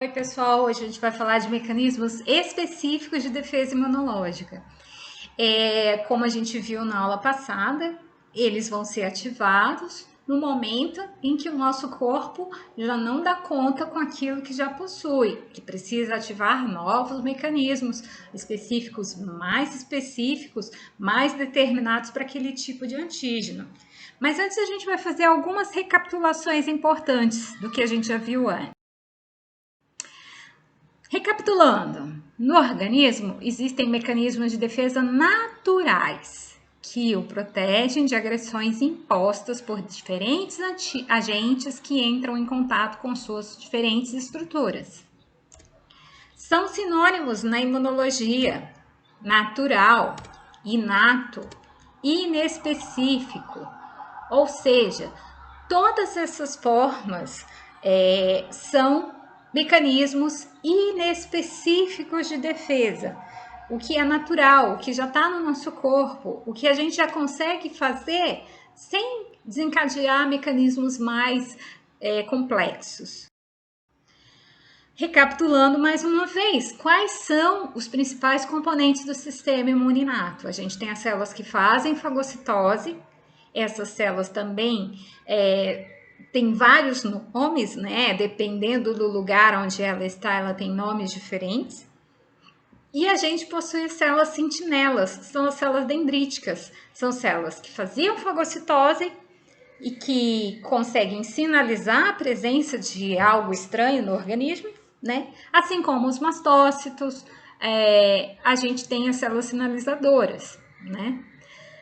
Oi, pessoal! Hoje a gente vai falar de mecanismos específicos de defesa imunológica. Como a gente viu na aula passada, eles vão ser ativados no momento em que o nosso corpo já não dá conta com aquilo que já possui, que precisa ativar novos mecanismos específicos, mais determinados para aquele tipo de antígeno. Mas antes a gente vai fazer algumas recapitulações importantes do que a gente já viu antes. Recapitulando, no organismo existem mecanismos de defesa naturais que o protegem de agressões impostas por diferentes agentes que entram em contato com suas diferentes estruturas. São sinônimos na imunologia: natural, inato, inespecífico, ou seja, todas essas formas são mecanismos inespecíficos de defesa, o que é natural, o que já está no nosso corpo, o que a gente já consegue fazer sem desencadear mecanismos mais complexos. Recapitulando mais uma vez, quais são os principais componentes do sistema imune inato? A gente tem as células que fazem fagocitose, essas células também tem vários nomes, né? Dependendo do lugar onde ela está, ela tem nomes diferentes. E a gente possui células sentinelas, são as células dendríticas. São células que faziam fagocitose e que conseguem sinalizar a presença de algo estranho no organismo, né? Assim como os mastócitos, a gente tem as células sinalizadoras, né?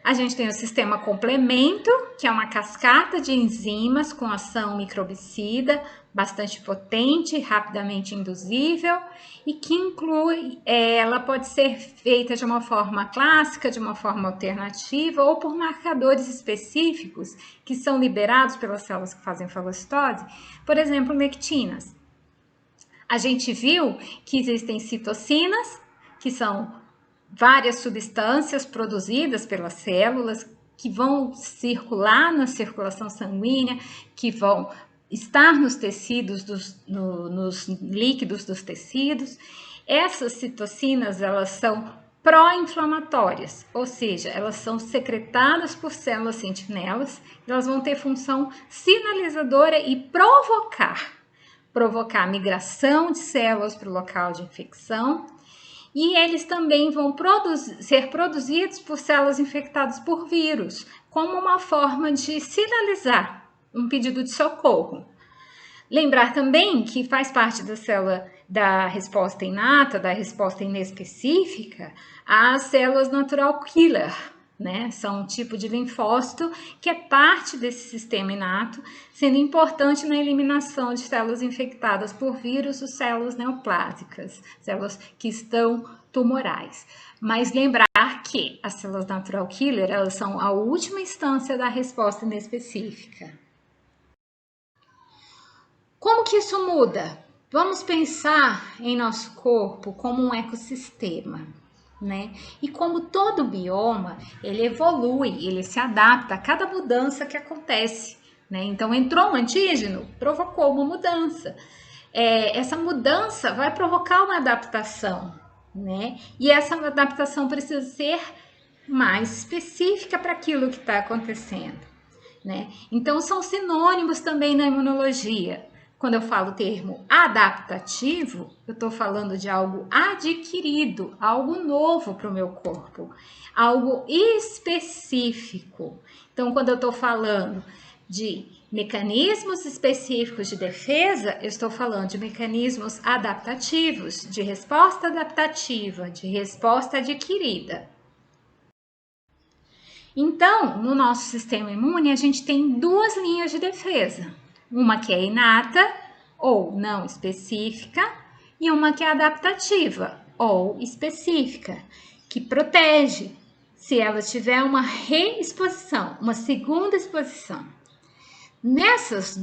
A gente tem o sistema complemento, que é uma cascata de enzimas com ação microbicida, bastante potente, rapidamente induzível e que inclui, ela pode ser feita de uma forma clássica, de uma forma alternativa ou por marcadores específicos que são liberados pelas células que fazem fagocitose, por exemplo, lectinas. A gente viu que existem citocinas, que são várias substâncias produzidas pelas células que vão circular na circulação sanguínea, que vão estar nos tecidos, nos líquidos dos tecidos. Essas citocinas, elas são pró-inflamatórias, ou seja, elas são secretadas por células sentinelas, elas vão ter função sinalizadora e provocar migração de células para o local de infecção. E eles também vão ser produzidos por células infectadas por vírus, como uma forma de sinalizar um pedido de socorro. Lembrar também que faz parte da célula da resposta inata, da resposta inespecífica, as células natural killer, né? São um tipo de linfócito que é parte desse sistema inato, sendo importante na eliminação de células infectadas por vírus ou células neoplásicas, células que estão tumorais. Mas lembrar que as células natural killer, elas são a última instância da resposta inespecífica. Como que isso muda? Vamos pensar em nosso corpo como um ecossistema, né? E como todo bioma, ele evolui, ele se adapta a cada mudança que acontece, né? Então, entrou um antígeno, provocou uma mudança. Essa mudança vai provocar uma adaptação, né? E essa adaptação precisa ser mais específica para aquilo que está acontecendo, né? Então, são sinônimos também na imunologia. Quando eu falo o termo adaptativo, eu estou falando de algo adquirido, algo novo para o meu corpo, algo específico. Então, quando eu estou falando de mecanismos específicos de defesa, eu estou falando de mecanismos adaptativos, de resposta adaptativa, de resposta adquirida. Então, no nosso sistema imune, a gente tem duas linhas de defesa. Uma que é inata ou não específica e uma que é adaptativa ou específica, que protege se ela tiver uma reexposição, uma segunda exposição. Nesses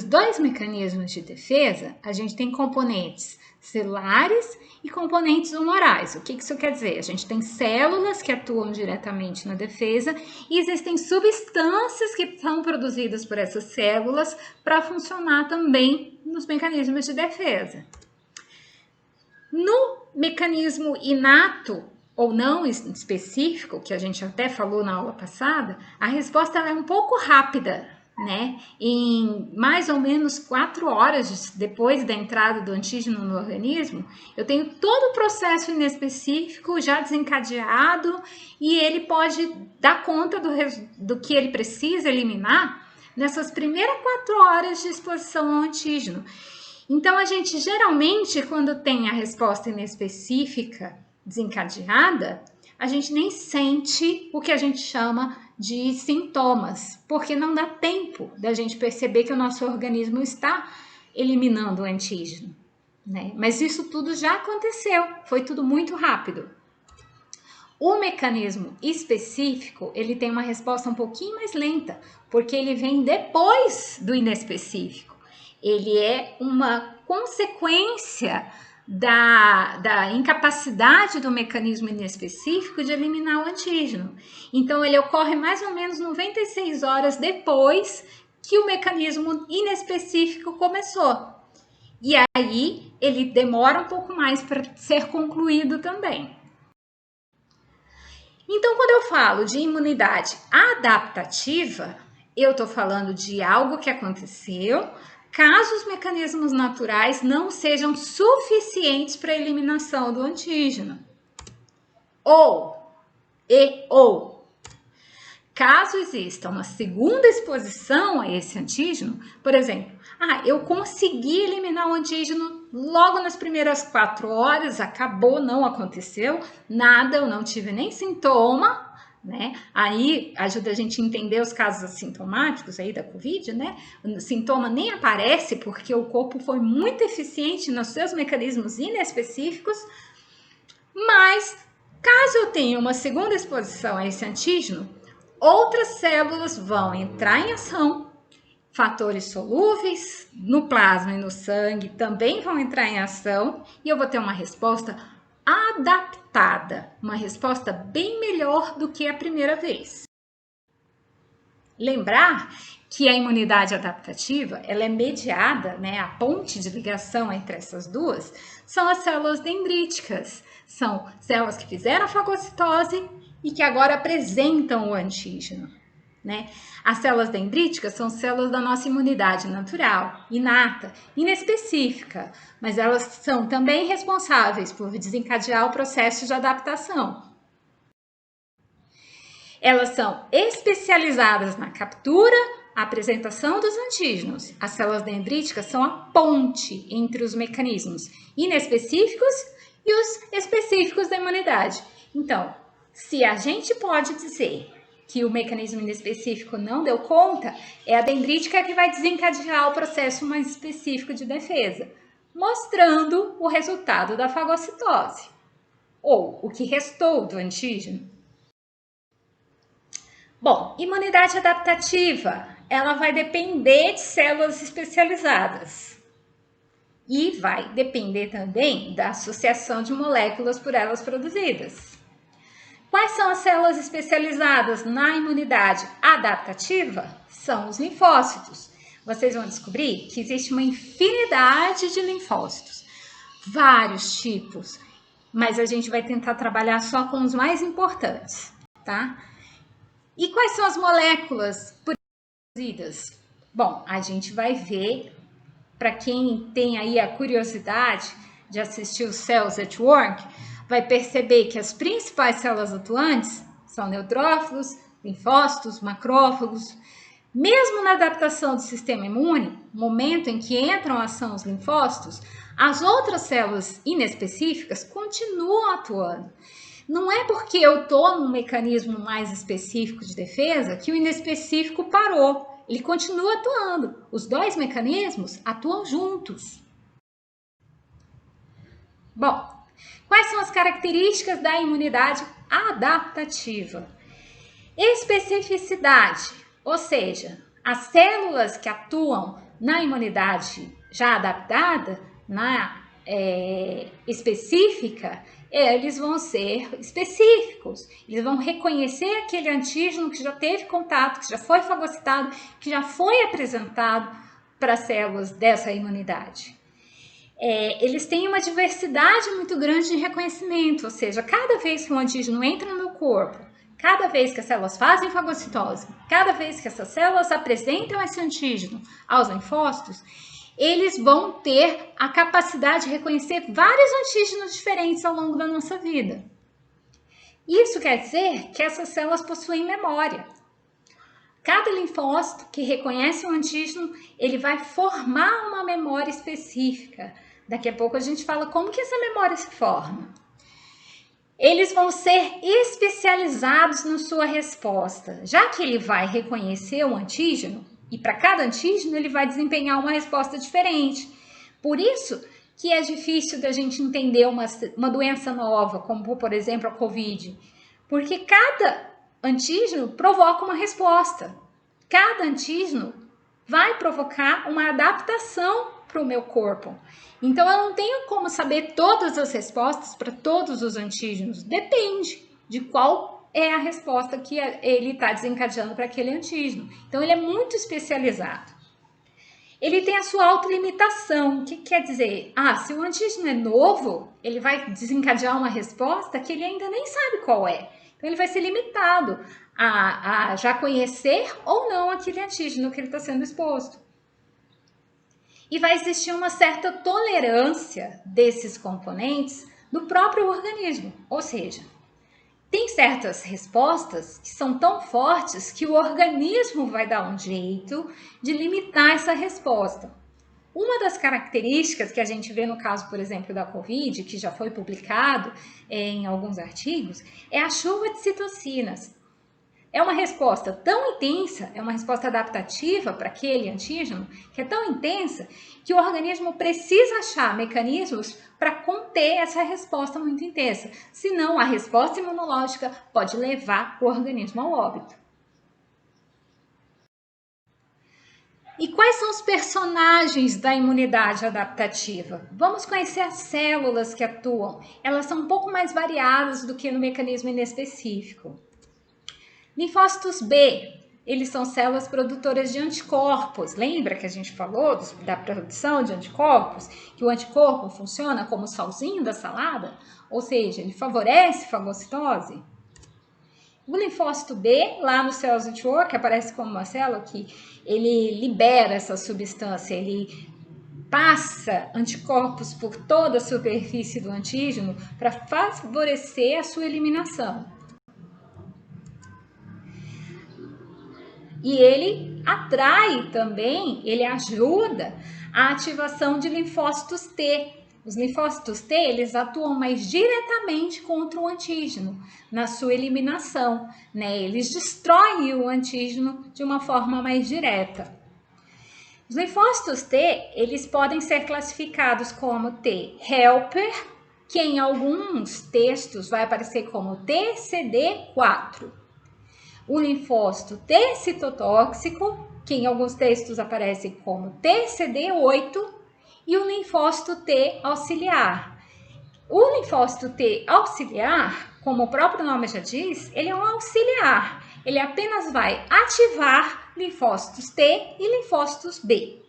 dois mecanismos de defesa, a gente tem componentes celulares e componentes humorais. O que isso quer dizer? A gente tem células que atuam diretamente na defesa e existem substâncias que são produzidas por essas células para funcionar também nos mecanismos de defesa. No mecanismo inato ou não específico, que a gente até falou na aula passada, a resposta é um pouco rápida, né? Em mais ou menos 4 horas depois da entrada do antígeno no organismo, eu tenho todo o processo inespecífico já desencadeado e ele pode dar conta do que ele precisa eliminar nessas primeiras 4 horas de exposição ao antígeno. Então, a gente geralmente, quando tem a resposta inespecífica desencadeada, a gente nem sente o que a gente chama de sintomas, porque não dá tempo da gente perceber que o nosso organismo está eliminando o antígeno, né? Mas isso tudo já aconteceu, foi tudo muito rápido. O mecanismo específico, ele tem uma resposta um pouquinho mais lenta, porque ele vem depois do inespecífico. Ele é uma consequência da incapacidade do mecanismo inespecífico de eliminar o antígeno. Então, ele ocorre mais ou menos 96 horas depois que o mecanismo inespecífico começou. E aí, ele demora um pouco mais para ser concluído também. Então, quando eu falo de imunidade adaptativa, eu estou falando de algo que aconteceu caso os mecanismos naturais não sejam suficientes para a eliminação do antígeno. Ou, caso exista uma segunda exposição a esse antígeno, por exemplo, eu consegui eliminar o antígeno logo nas primeiras 4 horas, acabou, não aconteceu nada, eu não tive nem sintoma, né? Aí ajuda a gente a entender os casos assintomáticos aí da Covid, né? O sintoma nem aparece porque o corpo foi muito eficiente nos seus mecanismos inespecíficos, mas caso eu tenha uma segunda exposição a esse antígeno, outras células vão entrar em ação, fatores solúveis no plasma e no sangue também vão entrar em ação e eu vou ter uma resposta adaptada, uma resposta bem melhor do que a primeira vez. Lembrar que a imunidade adaptativa, ela é mediada, né, a ponte de ligação entre essas duas são as células dendríticas, são células que fizeram a fagocitose e que agora apresentam o antígeno, né? As células dendríticas são células da nossa imunidade natural, inata, inespecífica, mas elas são também responsáveis por desencadear o processo de adaptação. Elas são especializadas na captura, apresentação dos antígenos. As células dendríticas são a ponte entre os mecanismos inespecíficos e os específicos da imunidade. Então, se a gente pode dizer que o mecanismo inespecífico não deu conta, é a dendrítica que vai desencadear o processo mais específico de defesa, mostrando o resultado da fagocitose, ou o que restou do antígeno. Bom, imunidade adaptativa, ela vai depender de células especializadas e vai depender também da associação de moléculas por elas produzidas. Quais são as células especializadas na imunidade adaptativa? São os linfócitos. Vocês vão descobrir que existe uma infinidade de linfócitos, vários tipos, mas a gente vai tentar trabalhar só com os mais importantes, tá? E quais são as moléculas produzidas? Bom, a gente vai ver, para quem tem aí a curiosidade de assistir o Cells at Work, vai perceber que as principais células atuantes são neutrófilos, linfócitos, macrófagos. Mesmo na adaptação do sistema imune, momento em que entram em ação os linfócitos, as outras células inespecíficas continuam atuando. Não é porque eu estou num mecanismo mais específico de defesa que o inespecífico parou. Ele continua atuando. Os dois mecanismos atuam juntos. Bom, quais são as características da imunidade adaptativa? Especificidade, ou seja, as células que atuam na imunidade já adaptada, específica, eles vão ser específicos, eles vão reconhecer aquele antígeno que já teve contato, que já foi fagocitado, que já foi apresentado para as células dessa imunidade. eles têm uma diversidade muito grande de reconhecimento, ou seja, cada vez que um antígeno entra no meu corpo, cada vez que as células fazem fagocitose, cada vez que essas células apresentam esse antígeno aos linfócitos, eles vão ter a capacidade de reconhecer vários antígenos diferentes ao longo da nossa vida. Isso quer dizer que essas células possuem memória. Cada linfócito que reconhece um antígeno, ele vai formar uma memória específica. Daqui a pouco a gente fala como que essa memória se forma. Eles vão ser especializados na sua resposta, já que ele vai reconhecer um antígeno, e para cada antígeno ele vai desempenhar uma resposta diferente. Por isso que é difícil da gente entender uma doença nova, como por exemplo a Covid, porque cada antígeno provoca uma resposta. Cada antígeno vai provocar uma adaptação para o meu corpo. Então, eu não tenho como saber todas as respostas para todos os antígenos. Depende de qual é a resposta que ele está desencadeando para aquele antígeno. Então, ele é muito especializado. Ele tem a sua autolimitação. O que quer dizer? Se o antígeno é novo, ele vai desencadear uma resposta que ele ainda nem sabe qual é. Então, ele vai ser limitado a já conhecer ou não aquele antígeno que ele está sendo exposto. E vai existir uma certa tolerância desses componentes do próprio organismo. Ou seja, tem certas respostas que são tão fortes que o organismo vai dar um jeito de limitar essa resposta. Uma das características que a gente vê no caso, por exemplo, da Covid, que já foi publicado em alguns artigos, é a chuva de citocinas. É uma resposta tão intensa, é uma resposta adaptativa para aquele antígeno, que é tão intensa que o organismo precisa achar mecanismos para conter essa resposta muito intensa. Senão, a resposta imunológica pode levar o organismo ao óbito. E quais são os personagens da imunidade adaptativa? Vamos conhecer as células que atuam. Elas são um pouco mais variadas do que no mecanismo inespecífico. Linfócitos B, eles são células produtoras de anticorpos. Lembra que a gente falou da produção de anticorpos? Que o anticorpo funciona como o salzinho da salada? Ou seja, ele favorece a fagocitose? O linfócito B, lá no cells at work, que aparece como uma célula que ele libera essa substância, ele passa anticorpos por toda a superfície do antígeno para favorecer a sua eliminação. E ele atrai também, ele ajuda a ativação de linfócitos T. Os linfócitos T, eles atuam mais diretamente contra o antígeno na sua eliminação, né? Eles destroem o antígeno de uma forma mais direta. Os linfócitos T, eles podem ser classificados como T helper, que em alguns textos vai aparecer como TCD4. O linfócito T citotóxico, que em alguns textos aparece como TCD8, e o linfócito T auxiliar. O linfócito T auxiliar, como o próprio nome já diz, ele é um auxiliar. Ele apenas vai ativar linfócitos T e linfócitos B.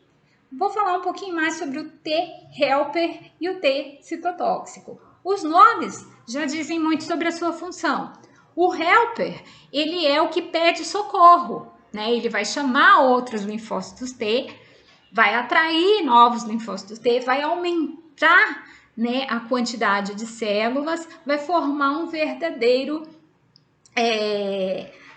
Vou falar um pouquinho mais sobre o T helper e o T citotóxico. Os nomes já dizem muito sobre a sua função. O helper, ele é o que pede socorro, né? Ele vai chamar outros linfócitos T, vai atrair novos linfócitos T, vai aumentar, né, a quantidade de células, vai formar um verdadeiro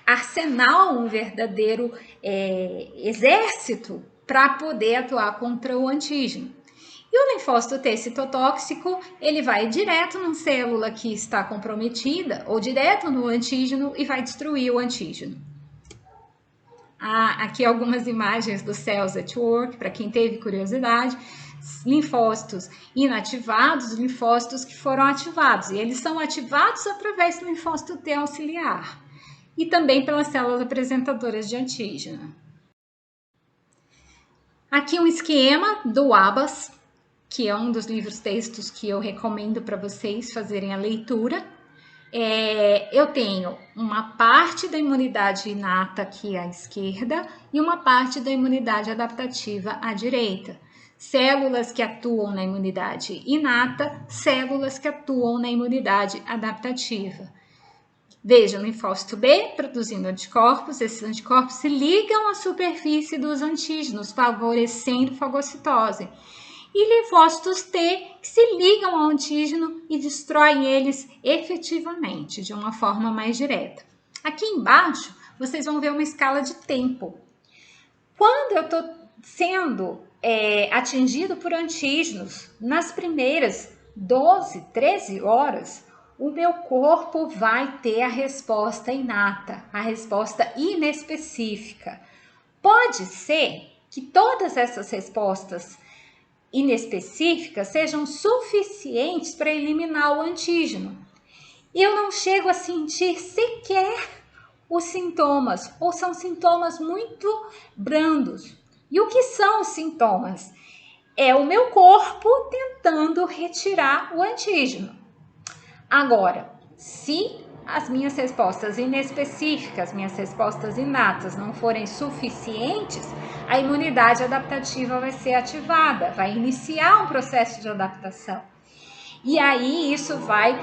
arsenal, um verdadeiro exército para poder atuar contra o antígeno. E o linfócito T citotóxico, ele vai direto na célula que está comprometida ou direto no antígeno e vai destruir o antígeno. Aqui algumas imagens dos cells at work, para quem teve curiosidade. Linfócitos inativados, linfócitos que foram ativados. E eles são ativados através do linfócito T auxiliar e também pelas células apresentadoras de antígeno. Aqui um esquema do ABAS, que é um dos livros textos que eu recomendo para vocês fazerem a leitura. Eu tenho uma parte da imunidade inata aqui à esquerda e uma parte da imunidade adaptativa à direita. células que atuam na imunidade inata, células que atuam na imunidade adaptativa. Veja, o linfócito B produzindo anticorpos, esses anticorpos se ligam à superfície dos antígenos, favorecendo fagocitose. E linfócitos T que se ligam ao antígeno e destroem eles efetivamente, de uma forma mais direta. Aqui embaixo, vocês vão ver uma escala de tempo. Quando eu estou sendo atingido por antígenos, nas primeiras 12, 13 horas, o meu corpo vai ter a resposta inata, a resposta inespecífica. Pode ser que todas essas respostas inespecíficas sejam suficientes para eliminar o antígeno. Eu não chego a sentir sequer os sintomas, ou são sintomas muito brandos. E o que são os sintomas? É o meu corpo tentando retirar o antígeno. Agora, se as minhas respostas inespecíficas, minhas respostas inatas não forem suficientes, a imunidade adaptativa vai ser ativada, vai iniciar um processo de adaptação. E aí isso vai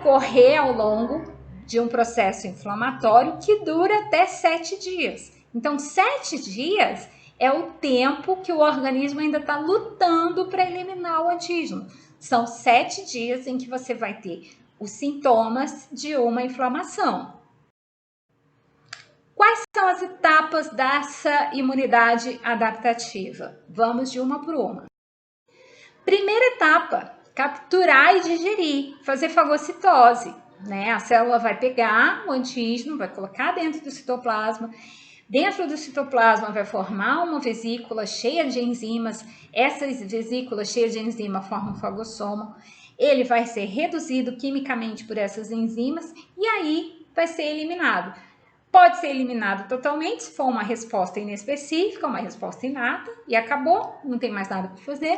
correr ao longo de um processo inflamatório que dura até 7 dias. Então, 7 dias é o tempo que o organismo ainda está lutando para eliminar o antígeno. São 7 dias em que você vai ter os sintomas de uma inflamação. Quais são as etapas dessa imunidade adaptativa? Vamos de uma por uma. Primeira etapa, capturar e digerir, fazer fagocitose. Né? A célula vai pegar o antígeno, vai colocar dentro do citoplasma. Dentro do citoplasma vai formar uma vesícula cheia de enzimas. Essas vesículas cheias de enzima formam fagossomo. Ele vai ser reduzido quimicamente por essas enzimas e aí vai ser eliminado. Pode ser eliminado totalmente se for uma resposta inespecífica, uma resposta inata e acabou, não tem mais nada para fazer.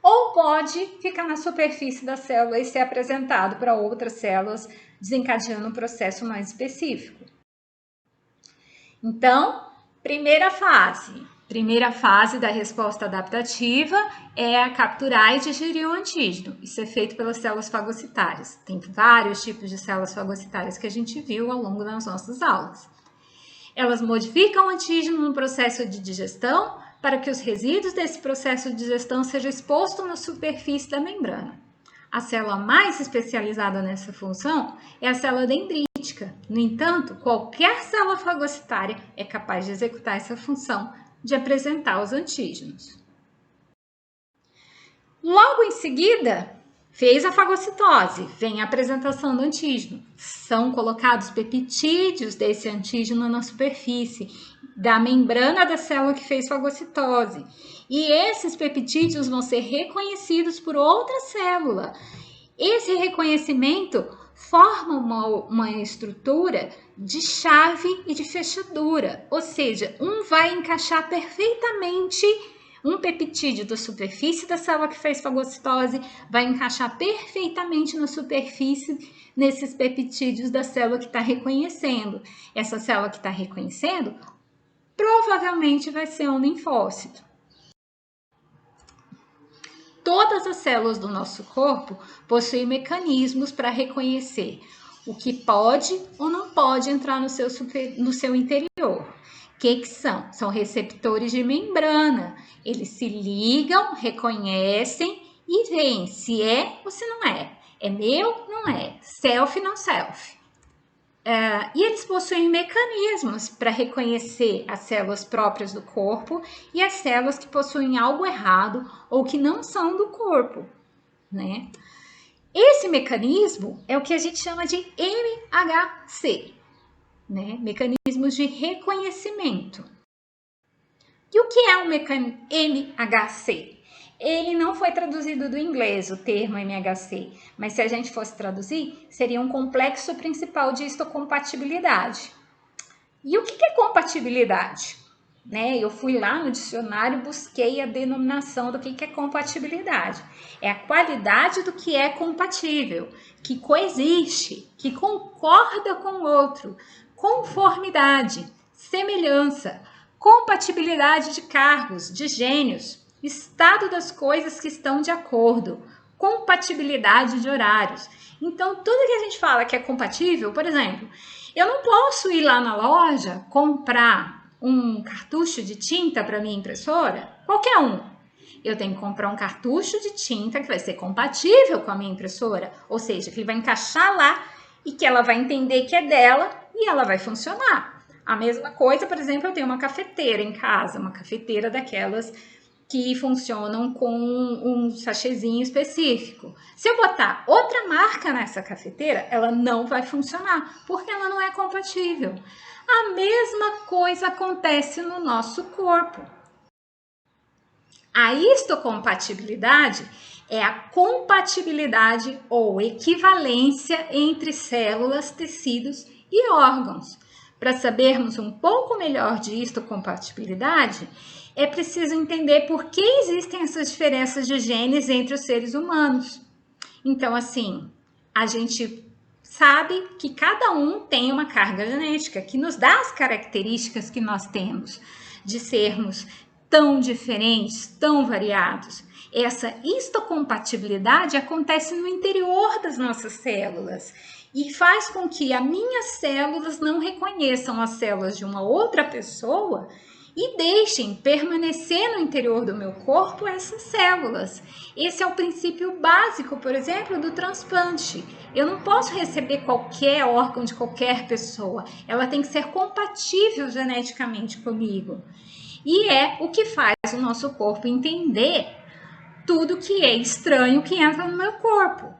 Ou pode ficar na superfície da célula e ser apresentado para outras células, desencadeando um processo mais específico. Então, primeira fase da resposta adaptativa é a capturar e digerir o antígeno. Isso é feito pelas células fagocitárias. Tem vários tipos de células fagocitárias que a gente viu ao longo das nossas aulas. Elas modificam o antígeno no processo de digestão para que os resíduos desse processo de digestão sejam expostos na superfície da membrana. A célula mais especializada nessa função é a célula dendrítica. No entanto, qualquer célula fagocitária é capaz de executar essa função de apresentar os antígenos. Logo em seguida, fez a fagocitose, vem a apresentação do antígeno. São colocados peptídeos desse antígeno na superfície da membrana da célula que fez fagocitose. E esses peptídeos vão ser reconhecidos por outra célula. Esse reconhecimento forma uma estrutura de chave e de fechadura, ou seja, um vai encaixar perfeitamente. Um peptídeo da superfície da célula que fez fagocitose vai encaixar perfeitamente na superfície nesses peptídeos da célula que está reconhecendo. Essa célula que está reconhecendo provavelmente vai ser um linfócito. Todas as células do nosso corpo possuem mecanismos para reconhecer o que pode ou não pode entrar no seu interior. O que são? São receptores de membrana. Eles se ligam, reconhecem e veem se é ou se não é. É meu, não é. Self, não self. E eles possuem mecanismos para reconhecer as células próprias do corpo e as células que possuem algo errado ou que não são do corpo, né? Esse mecanismo é o que a gente chama de MHC, né? Mecanismos de reconhecimento. E o que é um MHC? Ele não foi traduzido do inglês, o termo MHC, mas se a gente fosse traduzir, seria um complexo principal de histocompatibilidade. E o que é compatibilidade? Né? Eu fui lá no dicionário e busquei a denominação do que é compatibilidade. É a qualidade do que é compatível, que coexiste, que concorda com o outro, conformidade, semelhança, compatibilidade de cargos, de gênios, estado das coisas que estão de acordo, compatibilidade de horários. Então, tudo que a gente fala que é compatível, por exemplo, eu não posso ir lá na loja comprar um cartucho de tinta para minha impressora, qualquer um. Eu tenho que comprar um cartucho de tinta que vai ser compatível com a minha impressora, ou seja, que ele vai encaixar lá e que ela vai entender que é dela e ela vai funcionar. A mesma coisa, por exemplo, eu tenho uma cafeteira em casa, uma cafeteira daquelas que funcionam com um sachêzinho específico. Se eu botar outra marca nessa cafeteira, ela não vai funcionar, porque ela não é compatível. A mesma coisa acontece no nosso corpo. A histocompatibilidade é a compatibilidade ou equivalência entre células, tecidos e órgãos. Para sabermos um pouco melhor de histocompatibilidade, é preciso entender por que existem essas diferenças de genes entre os seres humanos. Então, assim, a gente sabe que cada um tem uma carga genética que nos dá as características que nós temos de sermos tão diferentes, tão variados. Essa histocompatibilidade acontece no interior das nossas células e faz com que as minhas células não reconheçam as células de uma outra pessoa e deixem permanecer no interior do meu corpo essas células. Esse é o princípio básico, por exemplo, do transplante. Eu não posso receber qualquer órgão de qualquer pessoa. Ela tem que ser compatível geneticamente comigo. E é o que faz o nosso corpo entender tudo que é estranho que entra no meu corpo.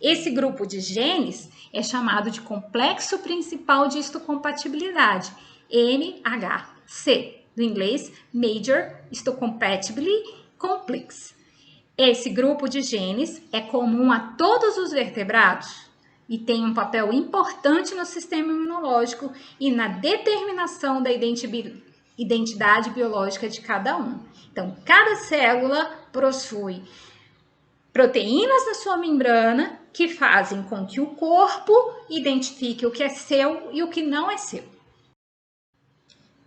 Esse grupo de genes é chamado de complexo principal de histocompatibilidade, MHC, do inglês Major Histocompatibility Complex. Esse grupo de genes é comum a todos os vertebrados e tem um papel importante no sistema imunológico e na determinação da identidade biológica de cada um. Então, cada célula possui proteínas na sua membrana que fazem com que o corpo identifique o que é seu e o que não é seu.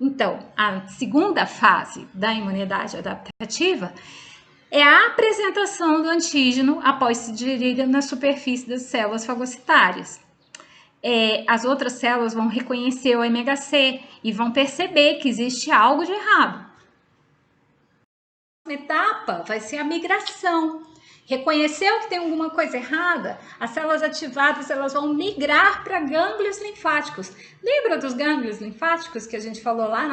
Então, a segunda fase da imunidade adaptativa é a apresentação do antígeno após se digerir na superfície das células fagocitárias. As outras células vão reconhecer o MHC e vão perceber que existe algo de errado. A etapa vai ser a migração. Reconheceu que tem alguma coisa errada, as células ativadas elas vão migrar para gânglios linfáticos. Lembra dos gânglios linfáticos que a gente falou lá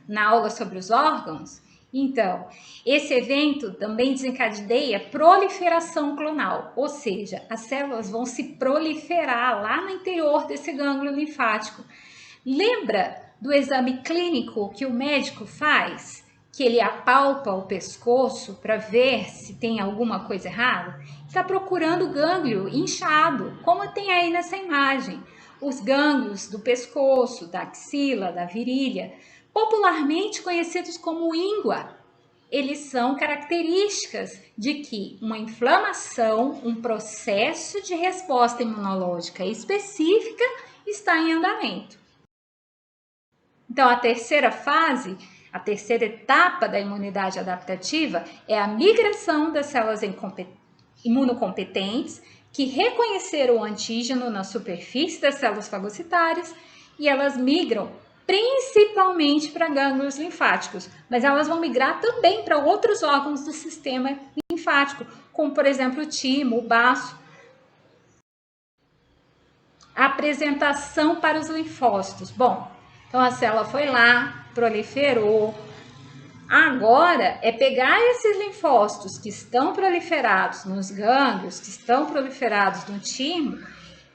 na aula sobre os órgãos? Então, esse evento também desencadeia proliferação clonal, ou seja, as células vão se proliferar lá no interior desse gânglio linfático. Lembra do exame clínico que o médico faz? Que ele apalpa o pescoço para ver se tem alguma coisa errada? Está procurando o gânglio inchado, como tem aí nessa imagem. Os gânglios do pescoço, da axila, da virilha, popularmente conhecidos como íngua. Eles são características de que uma inflamação, um processo de resposta imunológica específica está em andamento. Então, a terceira fase, a terceira etapa da imunidade adaptativa é a migração das células imunocompetentes que reconheceram o antígeno na superfície das células fagocitárias e elas migram principalmente para gânglios linfáticos, mas elas vão migrar também para outros órgãos do sistema linfático, como por exemplo o timo, o baço. A apresentação para os linfócitos. Bom, então a célula foi lá, proliferou. Agora é pegar esses linfócitos que estão proliferados nos gânglios, que estão proliferados no timo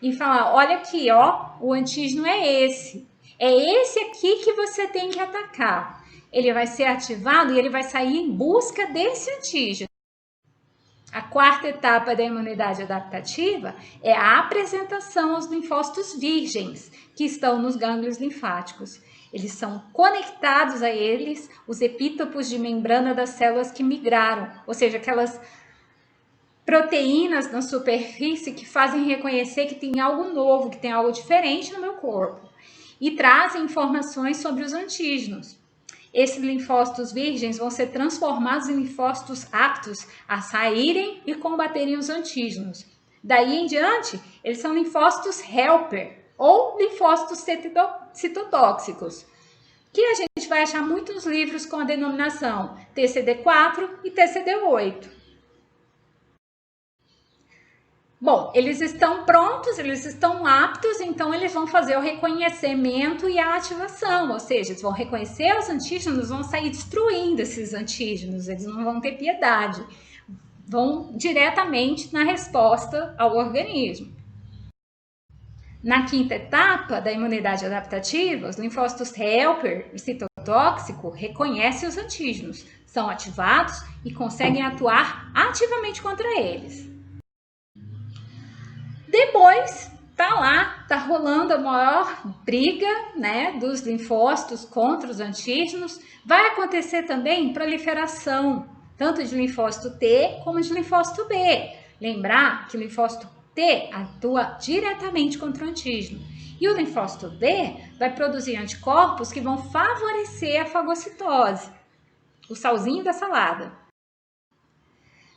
e falar, olha aqui, ó, o antígeno é esse. É esse aqui que você tem que atacar. Ele vai ser ativado e ele vai sair em busca desse antígeno. A quarta etapa da imunidade adaptativa é a apresentação aos linfócitos virgens, que estão nos gânglios linfáticos. Eles são conectados a eles os epítopos de membrana das células que migraram, ou seja, aquelas proteínas na superfície que fazem reconhecer que tem algo novo, que tem algo diferente no meu corpo. E trazem informações sobre os antígenos. esses linfócitos virgens vão ser transformados em linfócitos aptos a saírem e combaterem os antígenos. Daí em diante, eles são linfócitos helper ou linfócitos citotóxicos, que a gente vai achar muitos livros com a denominação TCD4 e TCD8. Bom, eles estão prontos, eles estão aptos, então eles vão fazer o reconhecimento e a ativação, ou seja, eles vão reconhecer os antígenos, vão sair destruindo esses antígenos, eles não vão ter piedade, vão diretamente na resposta ao organismo. Na quinta etapa da imunidade adaptativa, os linfócitos helper e citotóxico reconhecem os antígenos, são ativados e conseguem atuar ativamente contra eles. Depois, tá rolando a maior briga, né, dos linfócitos contra os antígenos. Vai acontecer também proliferação, tanto de linfócito T como de linfócito B. Lembrar que o linfócito T atua diretamente contra o antígeno. E o linfócito B vai produzir anticorpos que vão favorecer a fagocitose, o salzinho da salada.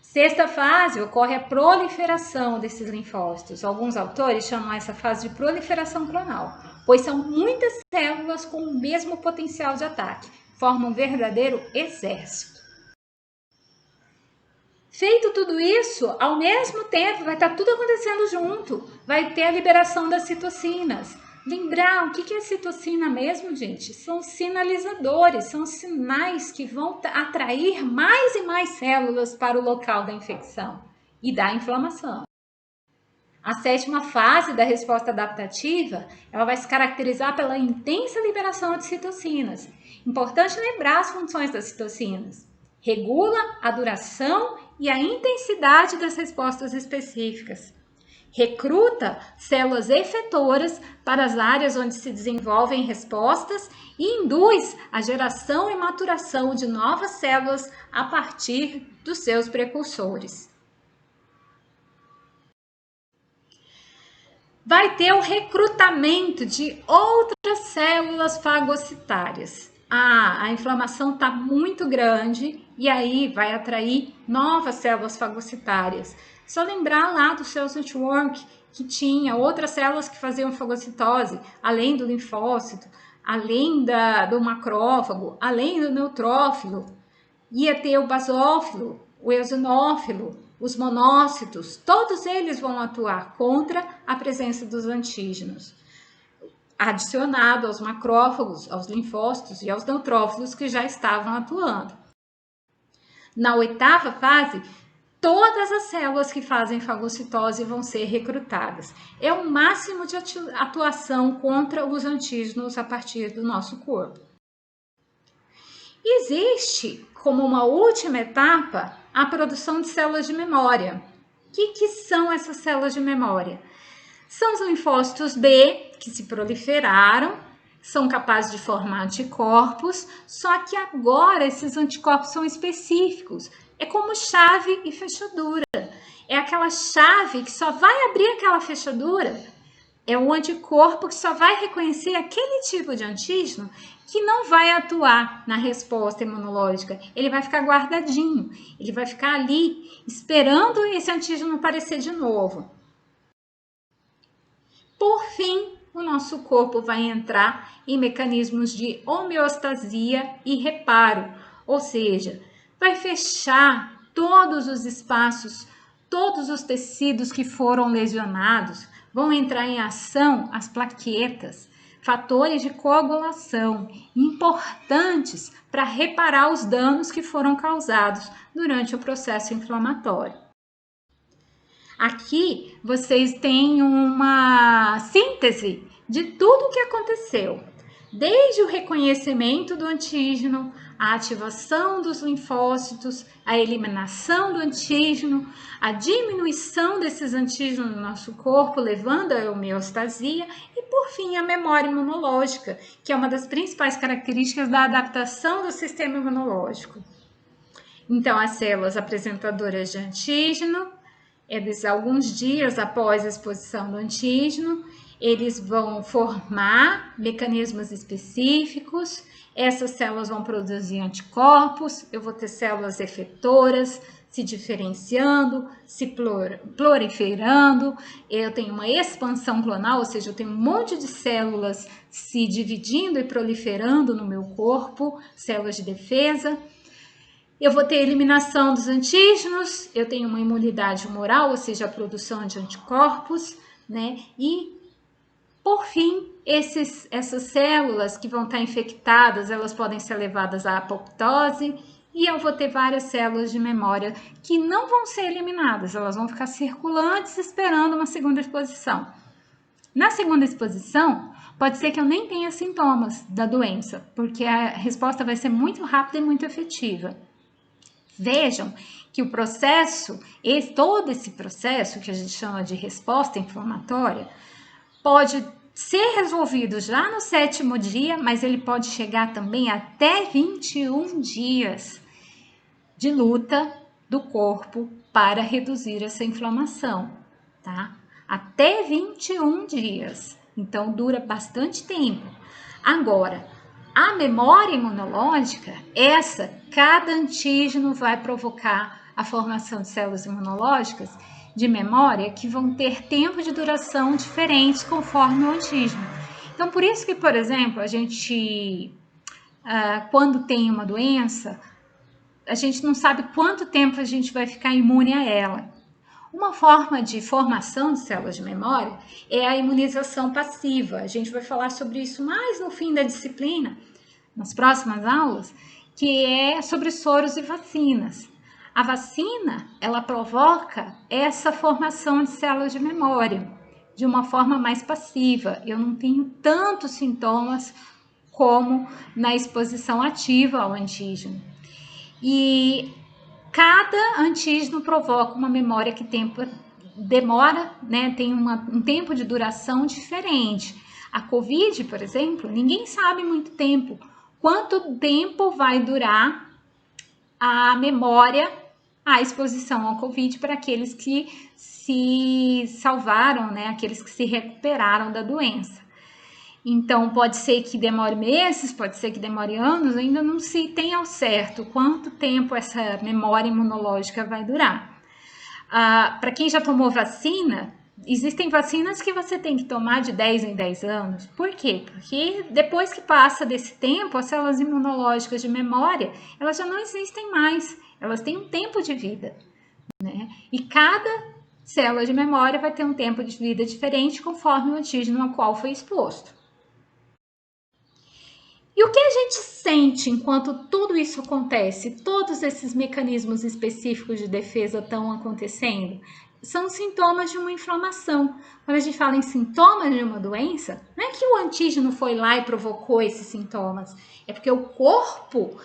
Sexta fase ocorre a proliferação desses linfócitos. Alguns autores chamam essa fase de proliferação clonal, pois são muitas células com o mesmo potencial de ataque, formam um verdadeiro exército. Feito tudo isso, ao mesmo tempo vai estar tudo acontecendo junto, vai ter a liberação das citocinas. Lembrar, o que é citocina mesmo, gente? São sinalizadores, são sinais que vão atrair mais e mais células para o local da infecção e da inflamação. A sétima fase da resposta adaptativa, ela vai se caracterizar pela intensa liberação de citocinas. Importante lembrar as funções das citocinas. Regula a duração e a intensidade das respostas específicas. Recruta células efetoras para as áreas onde se desenvolvem respostas e induz a geração e maturação de novas células a partir dos seus precursores. Vai ter o recrutamento de outras células fagocitárias. A inflamação está muito grande e aí vai atrair novas células fagocitárias. Só lembrar lá do Cells Network que tinha outras células que faziam fagocitose, além do linfócito, além do macrófago, além do neutrófilo. Ia ter o basófilo, o eosinófilo, os monócitos, todos eles vão atuar contra a presença dos antígenos, adicionado aos macrófagos, aos linfócitos e aos neutrófilos que já estavam atuando. Na oitava fase, todas as células que fazem fagocitose vão ser recrutadas. É o máximo de atuação contra os antígenos a partir do nosso corpo. Existe, como uma última etapa, a produção de células de memória. O que são essas células de memória? São os linfócitos B, que se proliferaram, são capazes de formar anticorpos, só que agora esses anticorpos são específicos. É como chave e fechadura. É aquela chave que só vai abrir aquela fechadura. É um anticorpo que só vai reconhecer aquele tipo de antígeno que não vai atuar na resposta imunológica. Ele vai ficar guardadinho. Ele vai ficar ali esperando esse antígeno aparecer de novo. Por fim, o nosso corpo vai entrar em mecanismos de homeostasia e reparo, ou seja, vai fechar todos os espaços, todos os tecidos que foram lesionados, vão entrar em ação as plaquetas, fatores de coagulação importantes para reparar os danos que foram causados durante o processo inflamatório. Aqui vocês têm uma síntese de tudo o que aconteceu, desde o reconhecimento do antígeno, a ativação dos linfócitos, a eliminação do antígeno, a diminuição desses antígenos no nosso corpo, levando à homeostasia e, por fim, a memória imunológica, que é uma das principais características da adaptação do sistema imunológico. Então, as células apresentadoras de antígeno, alguns dias após a exposição do antígeno, eles vão formar mecanismos específicos, essas células vão produzir anticorpos, eu vou ter células efetoras se diferenciando, se proliferando, eu tenho uma expansão clonal, ou seja, eu tenho um monte de células se dividindo e proliferando no meu corpo, células de defesa. Eu vou ter eliminação dos antígenos, eu tenho uma imunidade humoral, ou seja, a produção de anticorpos, né? E, por fim, essas células que vão estar infectadas, elas podem ser levadas à apoptose e eu vou ter várias células de memória que não vão ser eliminadas, elas vão ficar circulantes esperando uma segunda exposição. Na segunda exposição, pode ser que eu nem tenha sintomas da doença, porque a resposta vai ser muito rápida e muito efetiva. Vejam que o processo, todo esse processo que a gente chama de resposta inflamatória, pode ser resolvido já no 7º dia, mas ele pode chegar também até 21 dias de luta do corpo para reduzir essa inflamação, tá? Até 21 dias. Então, dura bastante tempo. Agora, a memória imunológica, cada antígeno vai provocar a formação de células imunológicas de memória que vão ter tempo de duração diferentes conforme o antígeno. Então, por isso que, por exemplo, a gente, quando tem uma doença, a gente não sabe quanto tempo a gente vai ficar imune a ela. Uma forma de formação de células de memória é a imunização passiva. A gente vai falar sobre isso mais no fim da disciplina, nas próximas aulas, que é sobre soros e vacinas. A vacina, ela provoca essa formação de células de memória de uma forma mais passiva. Eu não tenho tantos sintomas como na exposição ativa ao antígeno. E cada antígeno provoca uma memória que demora, né? Tem um tempo de duração diferente. A COVID, por exemplo, ninguém sabe muito tempo. Quanto tempo vai durar a memória, a exposição ao COVID para aqueles que se salvaram, né? Aqueles que se recuperaram da doença. Então, pode ser que demore meses, pode ser que demore anos, ainda não se tem ao certo quanto tempo essa memória imunológica vai durar. Para quem já tomou vacina, existem vacinas que você tem que tomar de 10 em 10 anos. Por quê? Porque depois que passa desse tempo, as células imunológicas de memória, elas já não existem mais, elas têm um tempo de vida, né? E cada célula de memória vai ter um tempo de vida diferente conforme o antígeno ao qual foi exposto. E o que a gente sente enquanto tudo isso acontece, todos esses mecanismos específicos de defesa estão acontecendo? São sintomas de uma inflamação. Quando a gente fala em sintomas de uma doença, não é que o antígeno foi lá e provocou esses sintomas, é porque o corpo,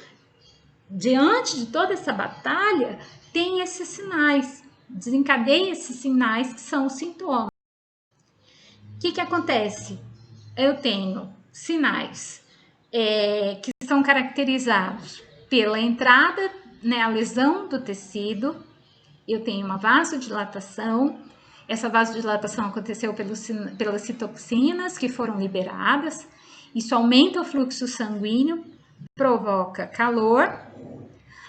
diante de toda essa batalha, tem esses sinais, desencadeia esses sinais que são os sintomas. O que acontece? Eu tenho sinais que são caracterizados pela entrada, né, a lesão do tecido. Eu tenho uma vasodilatação. Essa vasodilatação aconteceu pelas citoquinas que foram liberadas. Isso aumenta o fluxo sanguíneo, provoca calor,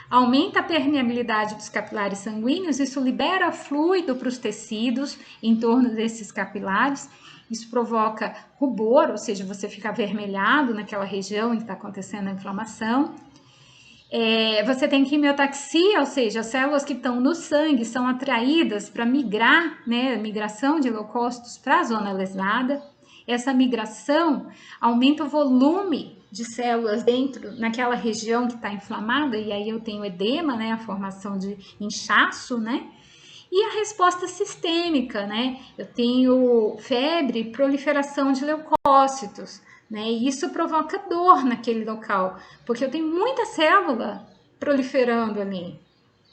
aumenta a permeabilidade dos capilares sanguíneos. Isso libera fluido para os tecidos em torno desses capilares. Isso provoca rubor, ou seja, você fica avermelhado naquela região em que está acontecendo a inflamação. Você tem quimiotaxia, ou seja, as células que estão no sangue são atraídas para migrar, né, migração de leucócitos para a zona lesada. Essa migração aumenta o volume de células naquela região que está inflamada, e aí eu tenho edema, né, a formação de inchaço, né? E a resposta sistêmica, né? Eu tenho febre, proliferação de leucócitos, né? E isso provoca dor naquele local, porque eu tenho muita célula proliferando ali,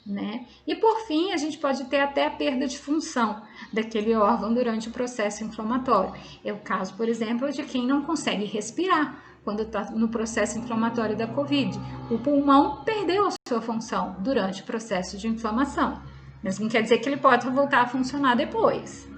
né? E por fim, a gente pode ter até a perda de função daquele órgão durante o processo inflamatório. É o caso, por exemplo, de quem não consegue respirar quando está no processo inflamatório da COVID. O pulmão perdeu a sua função durante o processo de inflamação. Mas não quer dizer que ele pode voltar a funcionar depois.